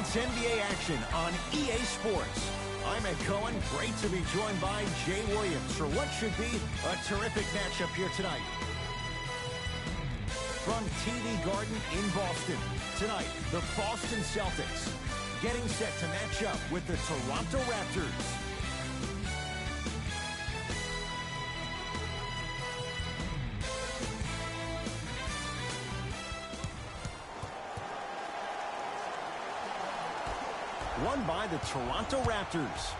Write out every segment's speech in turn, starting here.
It's NBA action on EA Sports. I'm Ed Cohen. Great to be joined by Jay Williams for what should be a terrific matchup here tonight. From TV Garden in Boston, tonight, the Boston Celtics getting set to match up with the Toronto Raptors. Won by the Toronto Raptors.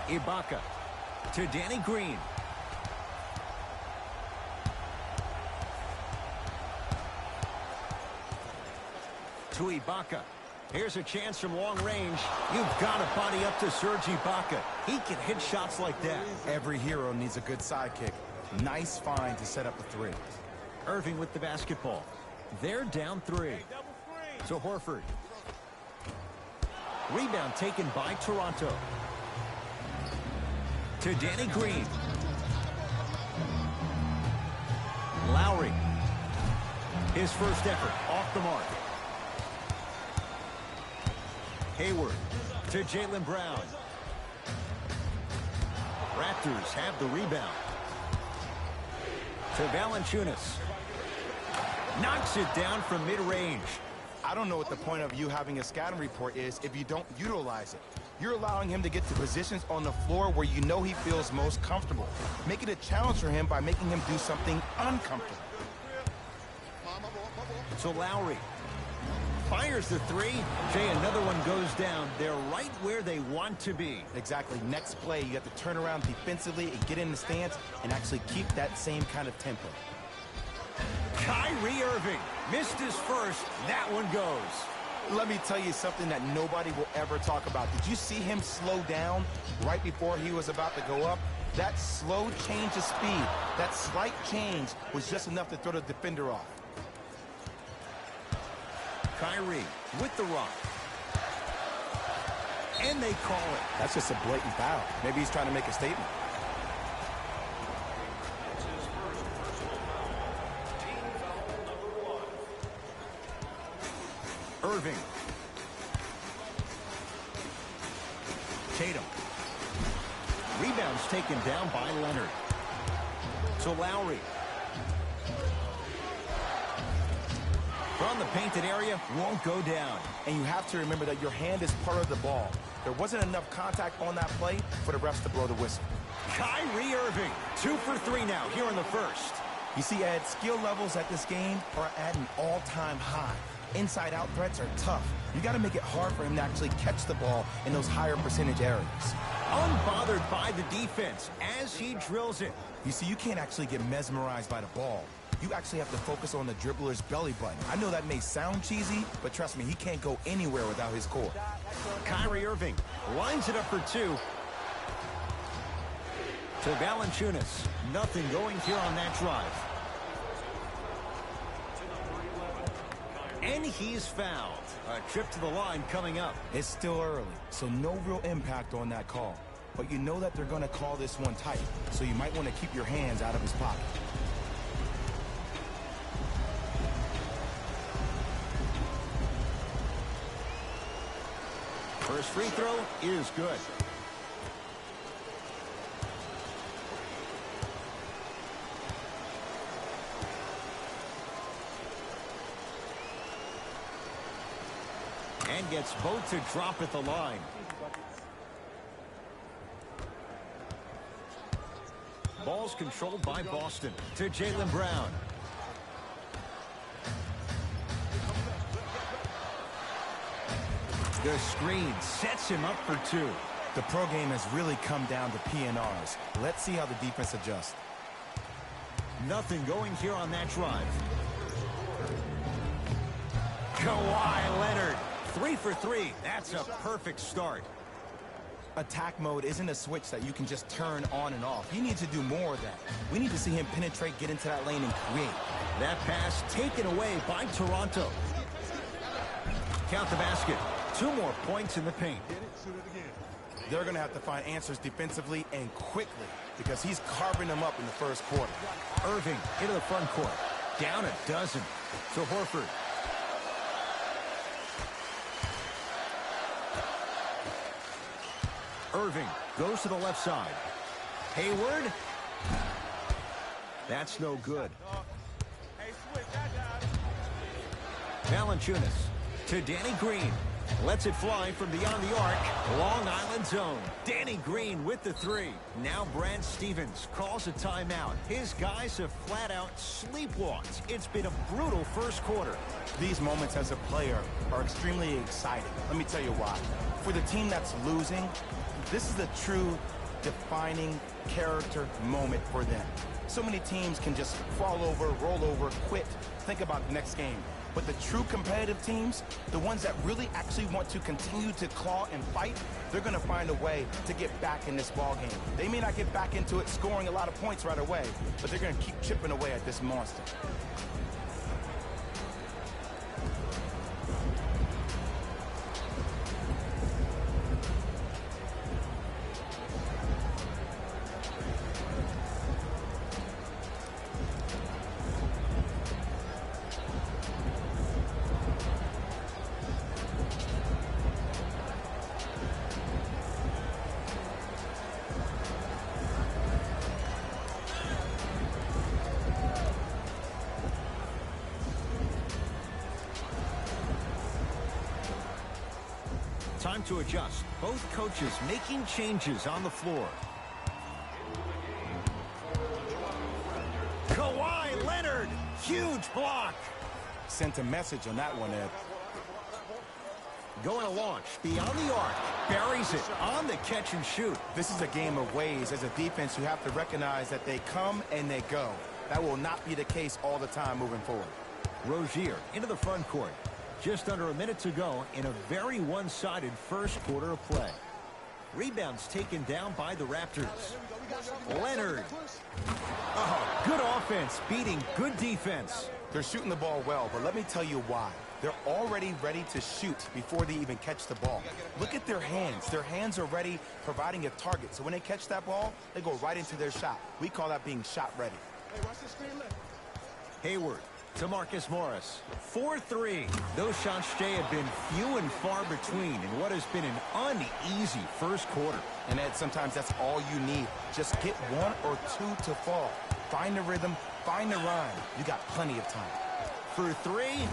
Ibaka to Danny Green. To Ibaka. Here's a chance from long range. You've got to body up to Serge Ibaka. He can hit shots like that. Every hero needs a good sidekick. Nice find to set up a three. Irving with the basketball. They're down three. To Horford. Rebound taken by Toronto. To Danny Green. Lowry. His first effort off the mark. Hayward to Jaylen Brown. Raptors have the rebound. To Valanciunas. Knocks it down from mid-range. I don't know what the point of you having a scouting report is if you don't utilize it. You're allowing him to get to positions on the floor where you know he feels most comfortable. Make it a challenge for him by making him do something uncomfortable. So Lowry fires the three. Jay, another one goes down. They're right where they want to be. Exactly. Next play, you have to turn around defensively and get in the stance and actually keep that same kind of tempo. Kyrie Irving missed his first. That one goes. Let me tell you something that nobody will ever talk about. Did you see him slow down right before he was about to go up? That slow change of speed, that slight change was just enough to throw the defender off. Kyrie with the rock. And they call it. That's just a blatant foul. Maybe he's trying to make a statement. Irving. Tatum. Rebounds taken down by Leonard. To Lowry. From the painted area, won't go down. And you have to remember that your hand is part of the ball. There wasn't enough contact on that play for the refs to blow the whistle. Kyrie Irving, 2 for 3 now here in the first. You see, Ed, skill levels at this game are at an all-time high. Inside-out threats are tough. You got to make it hard for him to actually catch the ball in those higher percentage areas. Unbothered by the defense as he drills it. You see, you can't actually get mesmerized by the ball. You actually have to focus on the dribbler's belly button. I know that may sound cheesy, but trust me, he can't go anywhere without his core. Kyrie Irving lines it up for 2. To Valanciunas. Nothing going here on that drive. And he's fouled. A trip to the line coming up. It's still early, so no real impact on that call. But you know that they're going to call this one tight, so you might want to keep your hands out of his pocket. First free throw is good. And gets both to drop at the line. Ball's controlled by Boston. To Jaylen Brown. The screen sets him up for 2. The pro game has really come down to PNRs. Let's see how the defense adjusts. Nothing going here on that drive. Kawhi Leonard. 3 for 3. That's a perfect start. Attack mode isn't a switch that you can just turn on and off. He needs to do more of that. We need to see him penetrate, get into that lane, and create. That pass taken away by Toronto. Count the basket. 2 more points in the paint. They're going to have to find answers defensively and quickly because he's carving them up in the first quarter. Irving into the front court. Down a dozen. To Horford. Irving goes to the left side. Hayward. That's no good. Valanciunas to Danny Green. Lets it fly from beyond the arc. Long Island zone. Danny Green with the three. Now Brad Stevens calls a timeout. His guys have flat out sleepwalked. It's been a brutal first quarter. These moments as a player are extremely exciting. Let me tell you why. For the team that's losing, this is a true defining character moment for them. So many teams can just fall over, roll over, quit, think about the next game. But the true competitive teams, the ones that really actually want to continue to claw and fight, they're going to find a way to get back in this ball game. They may not get back into it scoring a lot of points right away, but they're going to keep chipping away at this monster. Time to adjust. Both coaches making changes on the floor. Kawhi Leonard, huge block. Sent a message on that one, Ed. Going to launch beyond the arc. Buries it on the catch and shoot. This is a game of ways. As a defense, you have to recognize that they come and they go. That will not be the case all the time moving forward. Rozier into the front court. Just under a minute to go in a very one-sided first quarter of play. Rebounds taken down by the Raptors. Leonard. Oh, good offense beating good defense. They're shooting the ball well, but let me tell you why. They're already ready to shoot before they even catch the ball. Look at their hands. Their hands are ready, providing a target. So when they catch that ball, they go right into their shot. We call that being shot ready. Hayward to Marcus Morris. 4-3. Those shots, Jay, have been few and far between in what has been an uneasy first quarter. And Ed, sometimes that's all you need. Just get one or two to fall. Find the rhythm, find the rhyme. You got plenty of time. For three,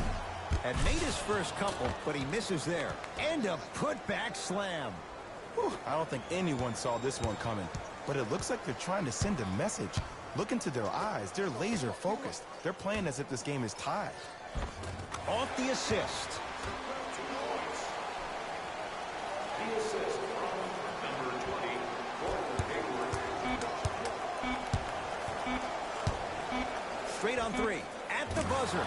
had made his first couple, but he misses there. And a putback slam. Whew, I don't think anyone saw this one coming, but it looks like they're trying to send a message. Look into their eyes. They're laser focused. They're playing as if this game is tied. Off the assist. The assist from number 20, Hayward. Straight on three. At the buzzer.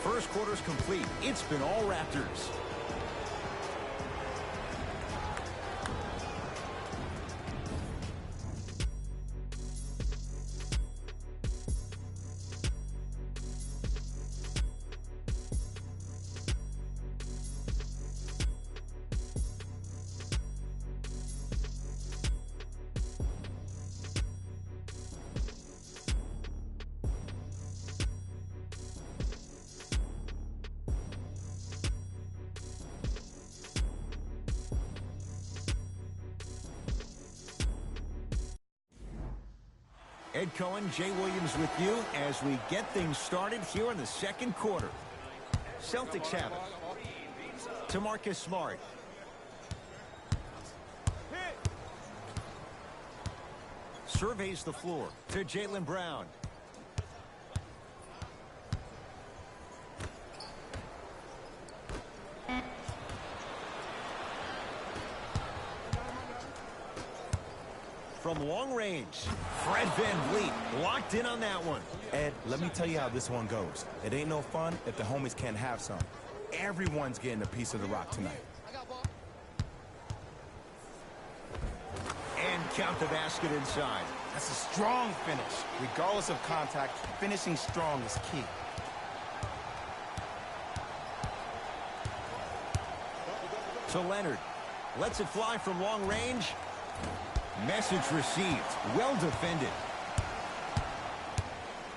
First quarter's complete. It's been all Raptors. Ed Cohen, Jay Williams with you as we get things started here in the second quarter. Celtics have it. To Marcus Smart. Surveys the floor to Jaylen Brown. From long range, Fred VanVleet locked in on that one. Ed, let me tell you how this one goes. It ain't no fun if the homies can't have some. Everyone's getting a piece of the rock tonight. And count the basket inside. That's a strong finish. Regardless of contact, finishing strong is key. To Leonard. Lets it fly from long range. Message received. Well defended.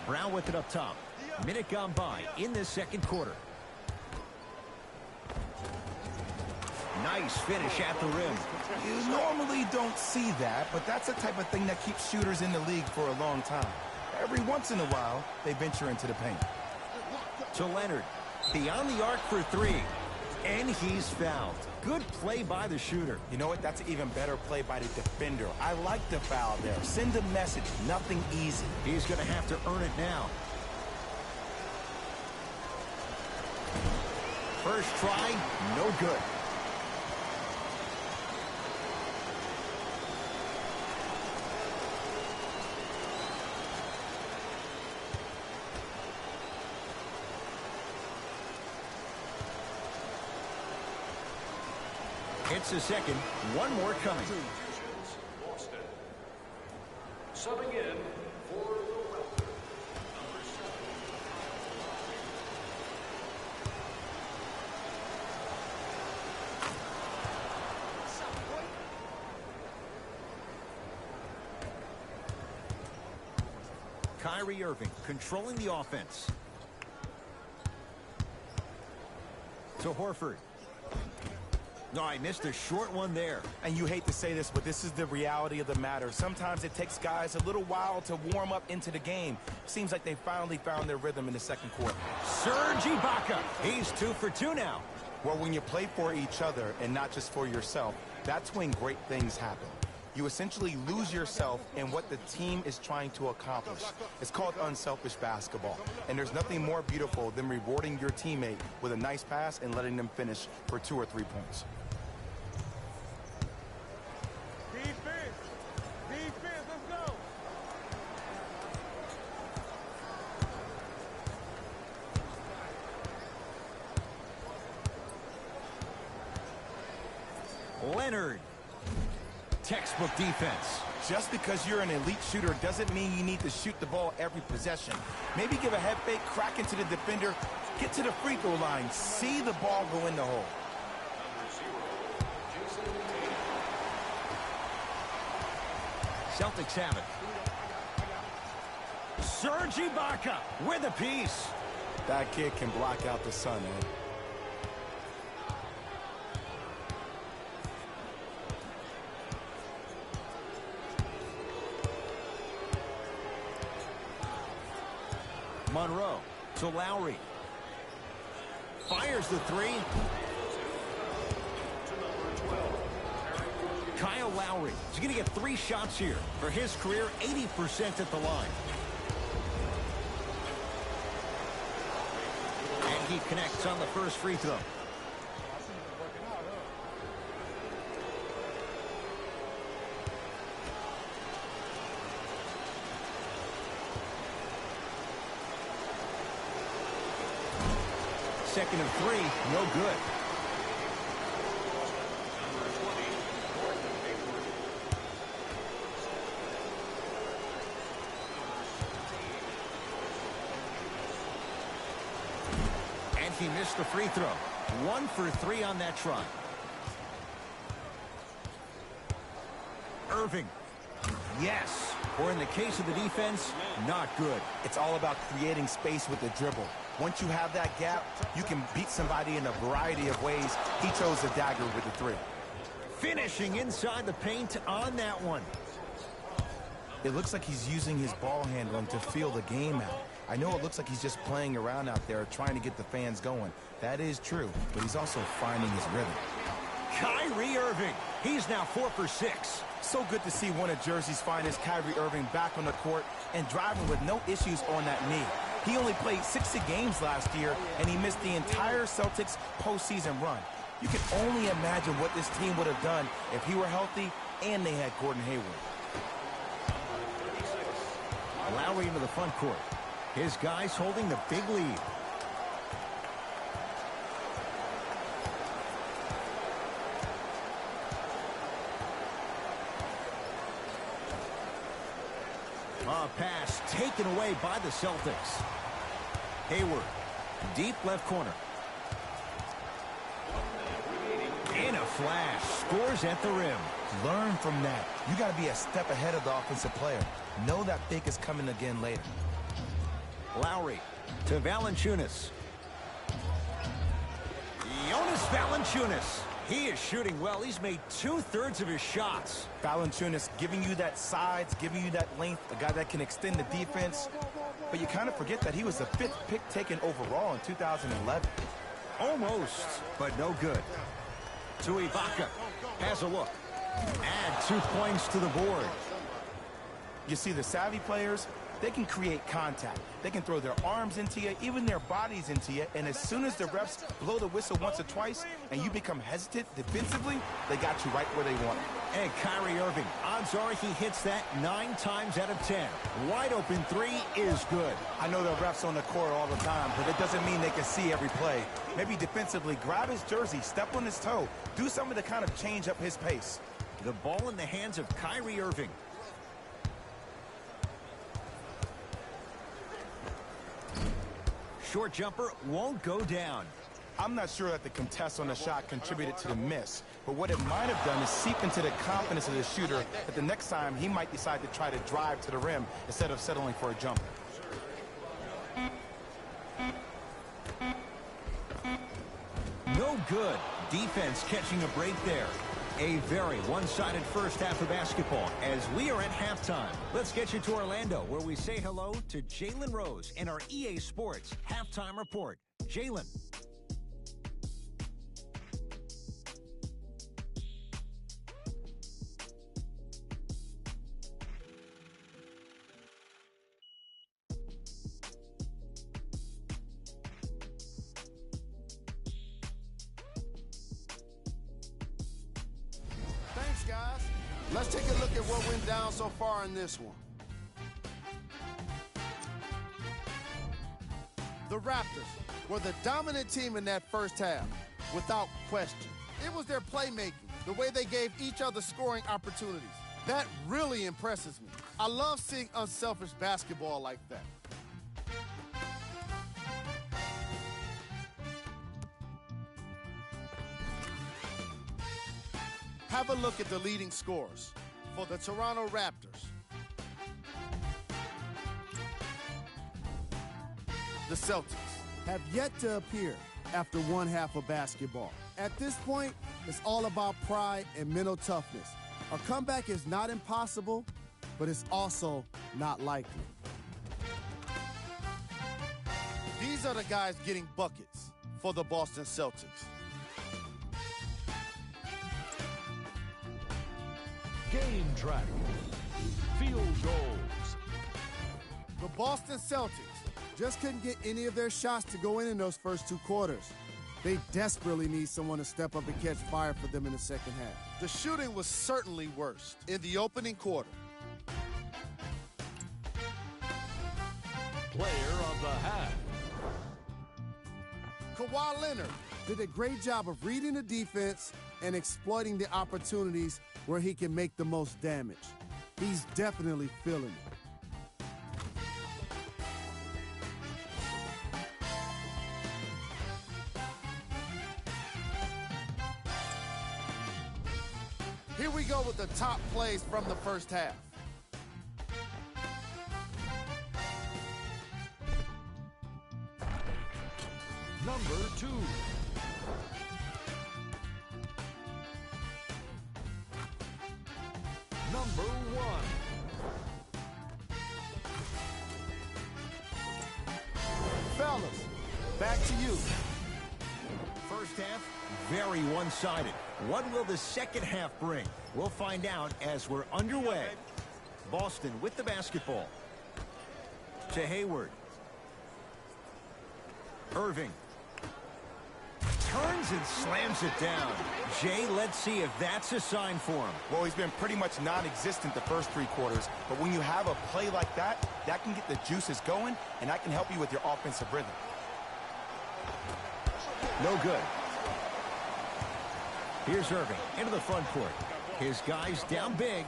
Brown with it up top. Minute gone by in this second quarter. Nice finish at the rim. You normally don't see that, but that's the type of thing that keeps shooters in the league for a long time. Every once in a while, they venture into the paint. To Leonard. Beyond the arc for three. And he's fouled. Good play by the shooter. You know what? That's an even better play by the defender. I like the foul there. Send a message. Nothing easy. He's going to have to earn it now. First try, no good. It's a second. One more coming. Boston. Subbing in for the Raptors, number 7. Kyrie Irving controlling the offense. To Horford. No, I missed a short one there. And you hate to say this, but this is the reality of the matter. Sometimes it takes guys a little while to warm up into the game. Seems like they finally found their rhythm in the second quarter. Serge Ibaka. He's 2 for 2 now. Well, when you play for each other and not just for yourself, that's when great things happen. You essentially lose yourself in what the team is trying to accomplish. It's called unselfish basketball. And there's nothing more beautiful than rewarding your teammate with a nice pass and letting them finish for 2 or 3 points. Defense, let's go. Leonard. Textbook defense. Just because you're an elite shooter doesn't mean you need to shoot the ball every possession. Maybe give a head fake, crack into the defender, get to the free throw line, see the ball go in the hole. Celtics have it. Serge Ibaka with a piece. That kid can block out the sun, man. Monroe to Lowry. Fires the three. Kyle Lowry is going to get 3 shots here. For his career, 80% at the line. And he connects on the first free throw. Second and 3, no good. And he missed the free throw. 1 for 3 on that try. Irving. Yes. Or in the case of the defense, not good. It's all about creating space with the dribble. Once you have that gap, you can beat somebody in a variety of ways. He chose the dagger with the 3. Finishing inside the paint on that one. It looks like he's using his ball handling to feel the game out. I know it looks like he's just playing around out there trying to get the fans going. That is true, but he's also finding his rhythm. Kyrie Irving. He's now 4 for 6. So good to see one of Jersey's finest, Kyrie Irving, back on the court and driving with no issues on that knee. He only played 60 games last year, and he missed the entire Celtics postseason run. You can only imagine what this team would have done if he were healthy and they had Gordon Hayward. Lowry into the front court. His guys holding the big lead. A pass taken away by the Celtics. Hayward, deep left corner. In a flash, scores at the rim. Learn from that. You got to be a step ahead of the offensive player. Know that fake is coming again later. Lowry to Valanciunas. Jonas Valanciunas He is shooting well. He's made 2/3 of his shots. Valanciunas giving you that size, giving you that length, a guy that can extend the defense. But you kind of forget that he was the 5th pick taken overall in 2011. Almost, but no good. To Ibaka. Has a look. Add 2 points to the board. You see, the savvy players, they can create contact. They can throw their arms into you, even their bodies into you, and as soon as the refs blow the whistle once or twice and you become hesitant defensively, they got you right where they want it. And Kyrie Irving, odds are he hits that 9 times out of 10. Wide open 3 is good. I know the refs on the court all the time, but it doesn't mean they can see every play. Maybe defensively, grab his jersey, step on his toe, do something to kind of change up his pace. The ball in the hands of Kyrie Irving. Short jumper won't go down. I'm not sure that the contest on the shot contributed to the miss, but what it might have done is seep into the confidence of the shooter that the next time he might decide to try to drive to the rim instead of settling for a jumper. No good. Defense catching a break there. A very one-sided first half of basketball as we are at halftime. Let's get you to Orlando, where we say hello to Jalen Rose in our EA Sports Halftime Report. Jalen. Thanks, guys. Let's take a look at what went down so far in this one. The Raptors were the dominant team in that first half, without question. It was their playmaking, the way they gave each other scoring opportunities. That really impresses me. I love seeing unselfish basketball like that. Have a look at the leading scorers for the Toronto Raptors. The Celtics have yet to appear after one half of basketball. At this point, it's all about pride and mental toughness. A comeback is not impossible, but it's also not likely. These are the guys getting buckets for the Boston Celtics. Game track. Field goals. The Boston Celtics just couldn't get any of their shots to go in those first 2 quarters. They desperately need someone to step up and catch fire for them in the second half. The shooting was certainly worst in the opening quarter. Player of the half. Kawhi Leonard did a great job of reading the defense and exploiting the opportunities where he can make the most damage. He's definitely feeling it. Here we go with the top plays from the first half. Number 2. Number 1. Fellas, back to you. First half, very one-sided. What will the second half bring? We'll find out as we're underway. Boston with the basketball. To Hayward. Irving. Turns and slams it down. Jay, let's see if that's a sign for him. Well, he's been pretty much non-existent the first 3 quarters, but when you have a play like that, that can get the juices going, and that can help you with your offensive rhythm. No good. Here's Irving into the front court. His guys down big.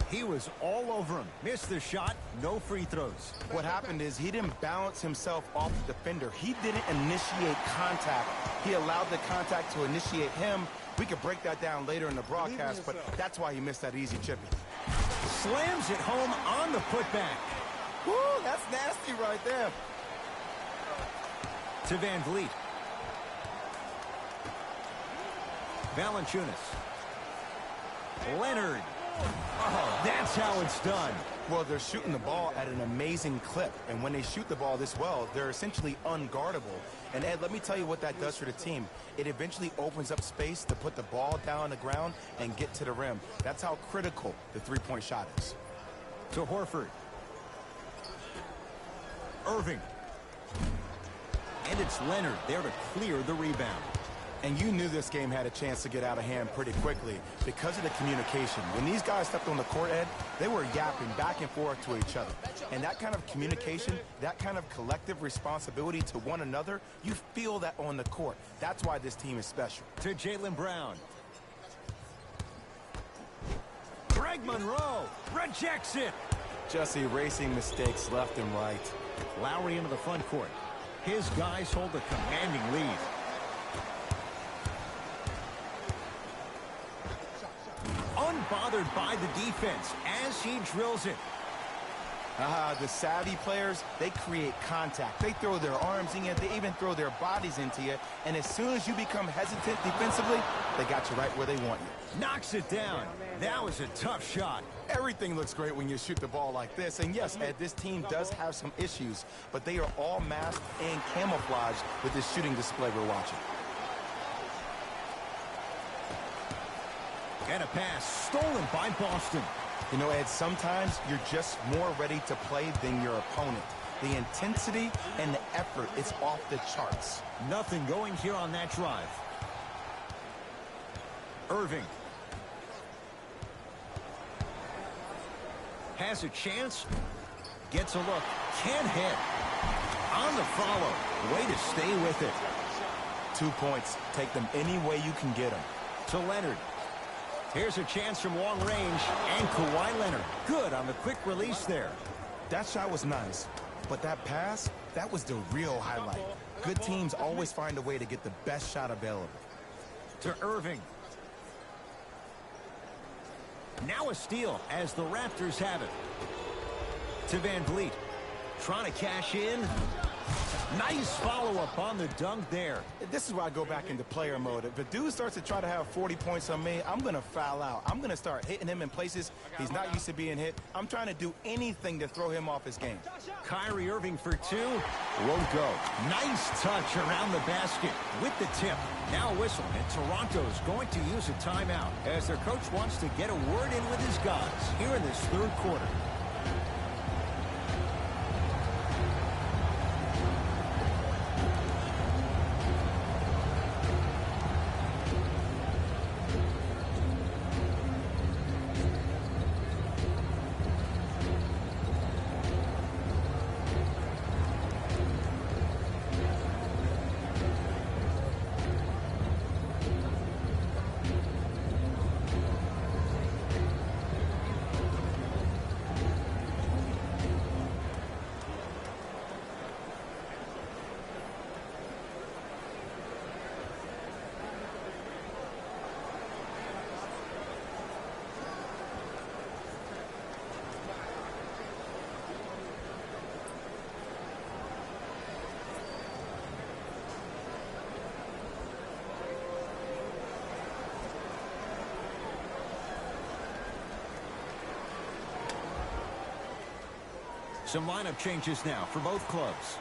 He was all over him. Missed the shot. No free throws. What happened is he didn't balance himself off the defender. He didn't initiate contact. He allowed the contact to initiate him. We could break that down later in the broadcast, but that's why he missed that easy chippy. Slams it home on the putback. Woo, that's nasty right there. To Van Vliet. Valanciunas. Leonard. Oh, that's how it's done. Well, they're shooting the ball at an amazing clip, and when they shoot the ball this well, they're essentially unguardable. And Ed, let me tell you what that does for the team. It eventually opens up space to put the ball down on the ground and get to the rim. That's how critical the three-point shot is. To Horford. Irving. And it's Leonard there to clear the rebound. And you knew this game had a chance to get out of hand pretty quickly because of the communication. When these guys stepped on the court, Ed, they were yapping back and forth to each other. And that kind of communication, that kind of collective responsibility to one another, you feel that on the court. That's why this team is special. To Jaylen Brown. Greg Monroe rejects it. Just erasing mistakes left and right. Lowry into the front court. His guys hold a commanding lead. Unbothered by the defense as he drills it. The savvy players, they create contact. They throw their arms in you. They even throw their bodies into you. And as soon as you become hesitant defensively, they got you right where they want you. Knocks it down. That was a tough shot. Everything looks great when you shoot the ball like this. And yes, Ed, this team does have some issues, but they are all masked and camouflaged with this shooting display we're watching. And a pass stolen by Boston. You know, Ed, sometimes you're just more ready to play than your opponent. The intensity and the effort is off the charts. Nothing going here on that drive. Irving. Has a chance. Gets a look. Can't hit. On the follow. Way to stay with it. 2 points. Take them any way you can get them. To Leonard. Here's a chance from long range, and Kawhi Leonard. Good on the quick release there. That shot was nice, but that pass, that was the real highlight. Good teams always find a way to get the best shot available. To Irving. Now a steal as the Raptors have it. To Van Vliet. Trying to cash in. Nice follow-up on the dunk there. This is why I go back into player mode. If a dude starts to try to have 40 points on me, I'm going to foul out. I'm going to start hitting him in places he's not used to being hit. I'm trying to do anything to throw him off his game. Kyrie Irving for two. Won't go. Nice touch around the basket with the tip. Now a whistle, and Toronto's going to use a timeout as their coach wants to get a word in with his guys here in this third quarter. Some lineup changes now for both clubs.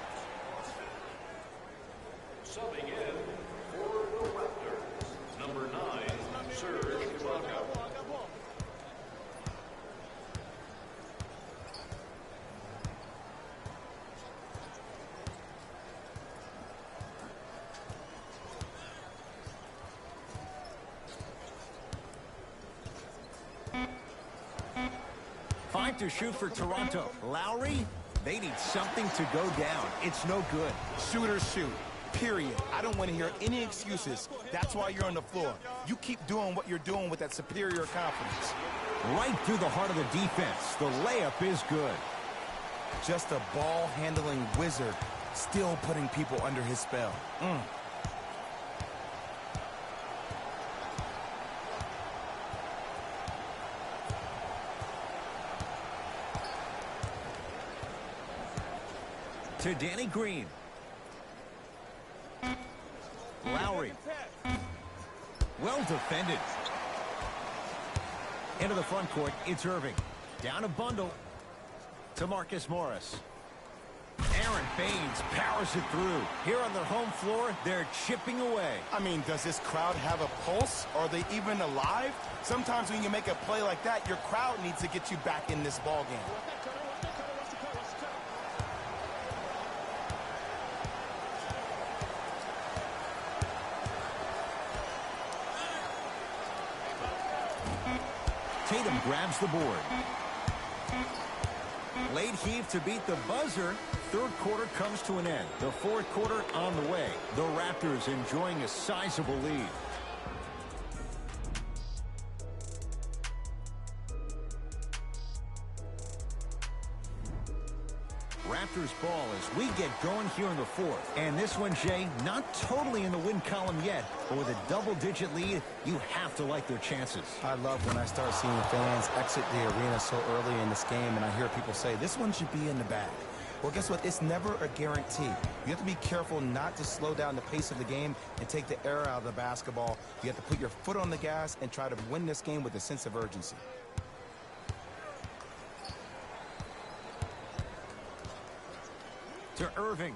Subbing in for the Raptors, number 9, Serge Ibaka. Five to shoot for Toronto. Lowry, they need something to go down. It's no good. Shooters shoot, period. I don't want to hear any excuses. That's why you're on the floor. You keep doing what you're doing with that superior confidence. Right through the heart of the defense. The layup is good. Just a ball-handling wizard, still putting people under his spell. To Danny Green. Lowry. Well defended. Into the front court, it's Irving. Down a bundle to Marcus Morris. Aaron Baines powers it through. Here on their home floor, they're chipping away. I mean, does this crowd have a pulse? Are they even alive? Sometimes when you make a play like that, your crowd needs to get you back in this ball game. Tatum grabs the board. Late heave to beat the buzzer. Third quarter comes to an end. The fourth quarter on the way. The Raptors enjoying a sizable lead. Raptors ball as we get going here in the fourth. And this one, Jay, not totally in the win column yet, but with a double-digit lead, you have to like their chances. I love when I start seeing fans exit the arena so early in this game, and I hear people say, this one should be in the bag. Well, guess what? It's never a guarantee. You have to be careful not to slow down the pace of the game and take the air out of the basketball. You have to put your foot on the gas and try to win this game with a sense of urgency. To Irving.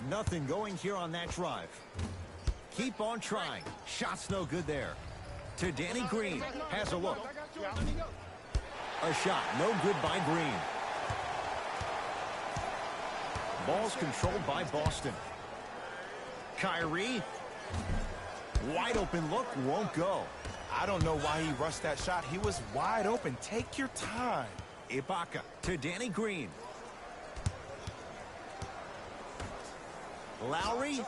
Nothing going here on that drive. Keep on trying. Shot's no good there. To Danny Green. Has a look. A shot no good by Green. Ball's controlled by Boston. Kyrie. Wide open look. Won't go. I don't know why he rushed that shot. He was wide open. Take your time. Ibaka to Danny Green. Lowry.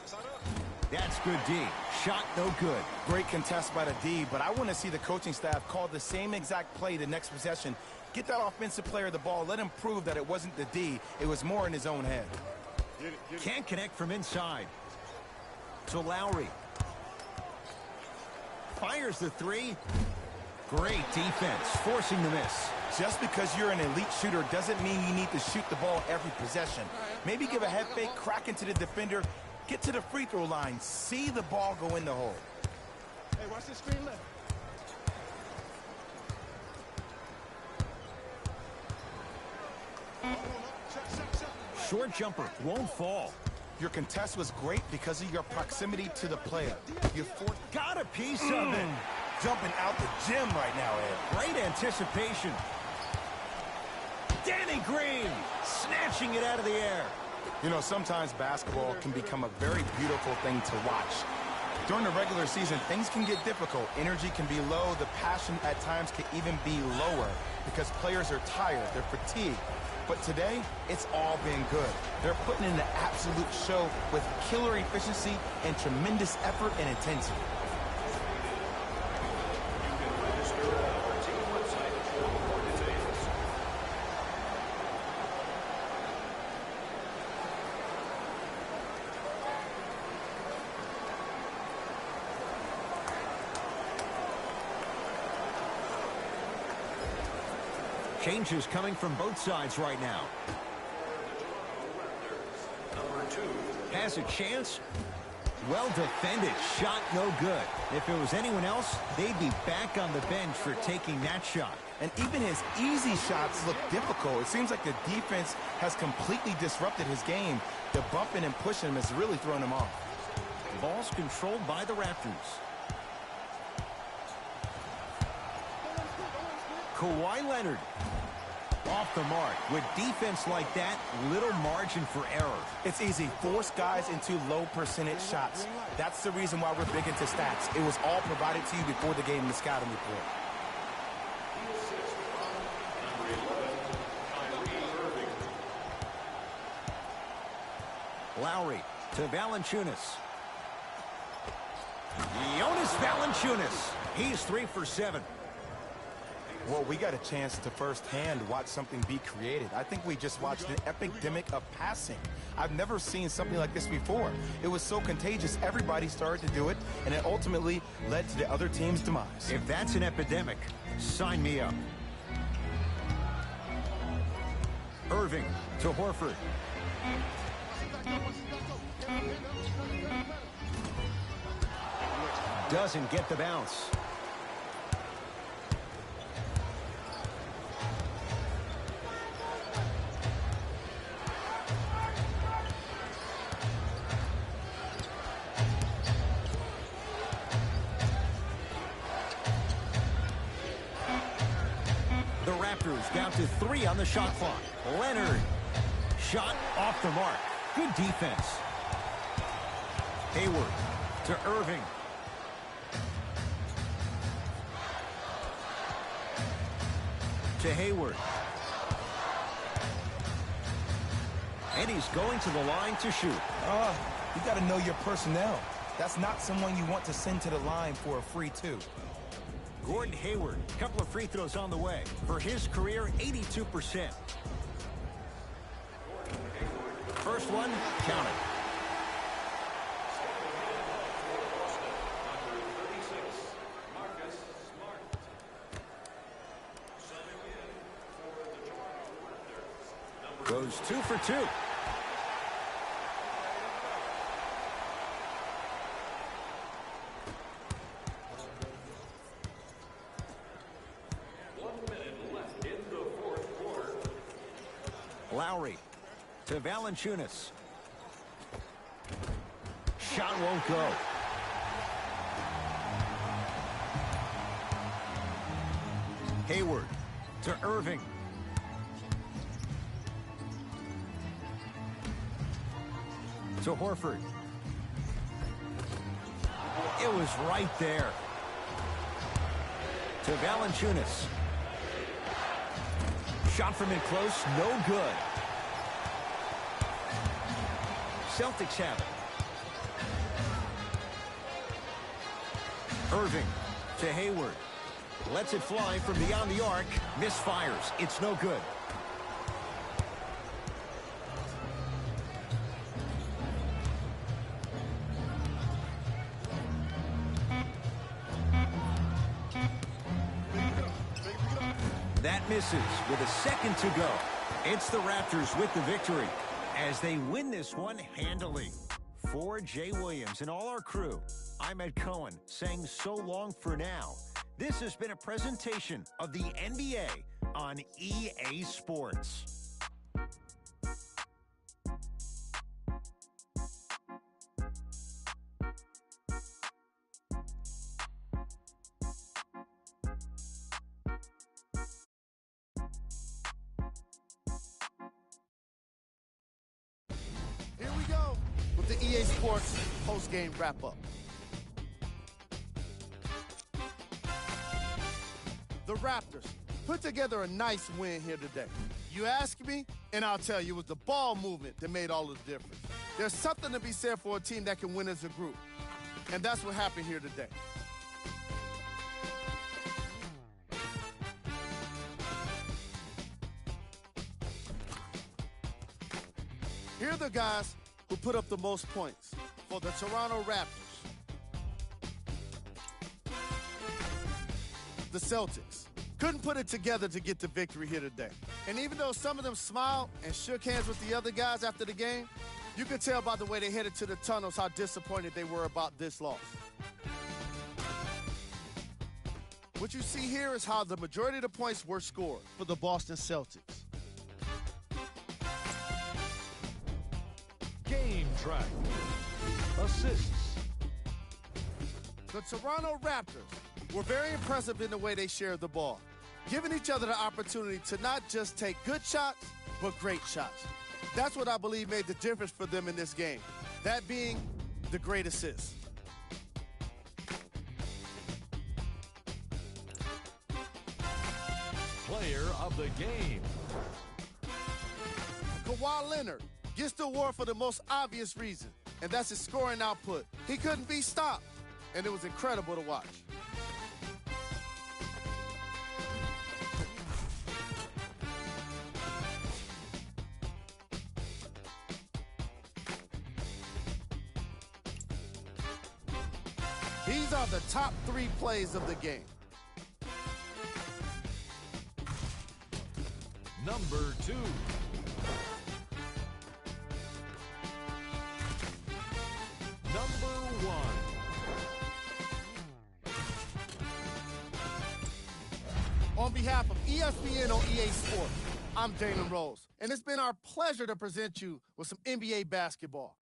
That's good D. Shot no good. Great contest by the D, but I want to see the coaching staff call the same exact play the next possession. Get that offensive player the ball. Let him prove that it wasn't the D. It was more in his own head. Can't connect from inside. To Lowry. Fires the three. Great defense, forcing the miss. Just because you're an elite shooter doesn't mean you need to shoot the ball every possession. Maybe give a head fake, crack into the defender, get to the free throw line, see the ball go in the hole. Hey, watch this screen left. Short jumper won't fall. Your contest was great because of your proximity to the player. You got a piece of it. Jumping out the gym right now, Ed. Great anticipation. Danny Green snatching it out of the air. You know, sometimes basketball can become a very beautiful thing to watch. During the regular season, things can get difficult. Energy can be low. The passion at times can even be lower because players are tired. They're fatigued. But today, it's all been good. They're putting in an absolute show with killer efficiency and tremendous effort and intensity. Changes coming from both sides right now. Number 2. Has a chance. Well defended. Shot no good. If it was anyone else, they'd be back on the bench for taking that shot. And even his easy shots look difficult. It seems like the defense has completely disrupted his game. The bumping and pushing has really thrown him off. Ball's controlled by the Raptors. Kawhi Leonard. Off the mark. With defense like that, little margin for error. It's easy. Force guys into low percentage shots. That's the reason why we're big into stats. It was all provided to you before the game in the scouting report. Lowry to Valanciunas. Jonas Valanciunas. He's 3 for 7. Well, we got a chance to firsthand watch something be created. I think we just watched an epidemic of passing. I've never seen something like this before. It was so contagious, everybody started to do it, and it ultimately led to the other team's demise. If that's an epidemic, sign me up. Irving to Horford. Doesn't get the bounce. The Raptors down to 3 on the shot clock. Leonard. Shot off the mark. Good defense. Hayward to Irving. To Hayward. And he's going to the line to shoot. You got to know your personnel. That's not someone you want to send to the line for a free two. Gordon Hayward, a couple of free throws on the way. For his career, 82%. First one, count it. Goes 2 for 2. Lowry to Valanciunas. Shot won't go. Hayward to Irving. To Horford. It was right there. To Valanciunas. Shot from in close, no good. Celtics have it. Irving to Hayward. Lets it fly from beyond the arc. Misfires. It's no good. That misses with a second to go. It's the Raptors with the victory as they win this one handily. For Jay Williams and all our crew, I'm Ed Cohen saying so long for now. This has been a presentation of the NBA on EA Sports. Here we go with the EA Sports post-game wrap-up. The Raptors put together a nice win here today. You ask me, and I'll tell you, it was the ball movement that made all of the difference. There's something to be said for a team that can win as a group, and that's what happened here today. Here are the guys who put up the most points for the Toronto Raptors. The Celtics couldn't put it together to get the victory here today. And even though some of them smiled and shook hands with the other guys after the game, you could tell by the way they headed to the tunnels how disappointed they were about this loss. What you see here is how the majority of the points were scored for the Boston Celtics. Game track. Assists. The Toronto Raptors were very impressive in the way they shared the ball, giving each other the opportunity to not just take good shots, but great shots. That's what I believe made the difference for them in this game, that being the great assists. Player of the game. Kawhi Leonard gets the award for the most obvious reason, and that's his scoring output. He couldn't be stopped, and it was incredible to watch. These are the top 3 plays of the game. Number 2. Number 1. On behalf of ESPN on EA Sports, I'm Jalen Rose, and it's been our pleasure to present you with some NBA basketball.